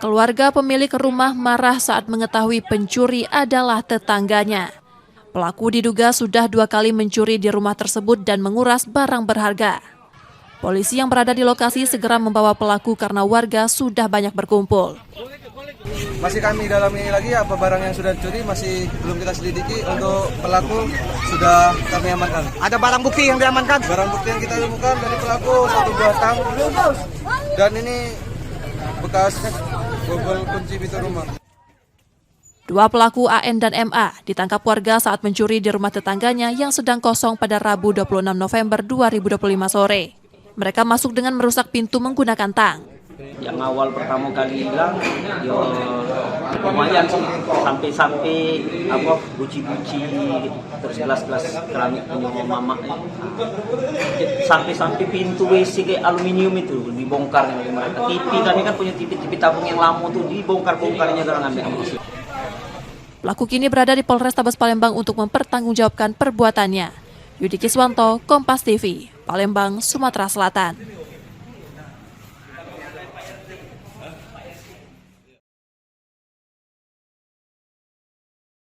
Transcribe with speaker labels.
Speaker 1: Keluarga pemilik rumah marah saat mengetahui pencuri adalah tetangganya. Pelaku diduga sudah 2 kali mencuri di rumah tersebut dan menguras barang berharga. Polisi yang berada di lokasi segera membawa pelaku karena warga sudah banyak berkumpul.
Speaker 2: Masih kami dalami lagi apa barang yang sudah dicuri masih belum kita selidiki. Untuk pelaku sudah kami amankan.
Speaker 3: Ada barang bukti yang diamankan?
Speaker 2: Barang bukti yang kita temukan dari pelaku 1 buah tang dan ini bekas bobol kunci pintu rumah.
Speaker 1: 2 pelaku AN dan MA ditangkap warga saat mencuri di rumah tetangganya yang sedang kosong pada Rabu 26 November 2025 sore. Mereka masuk dengan merusak pintu menggunakan tang.
Speaker 4: Yang awal pertama kali hilang, lumayan sih, sampai guci-guci, terus gelas-gelas keramik punya mama. Sampai pintu WC kayak aluminium itu dibongkar oleh mereka. TV kan punya TV tabung yang lama tuh dibongkar-bongkarnya dengan ambil.
Speaker 1: Pelaku kini berada di Polrestabes Palembang untuk mempertanggungjawabkan perbuatannya. Yudi Kiswanto, Kompas TV, Palembang, Sumatera Selatan.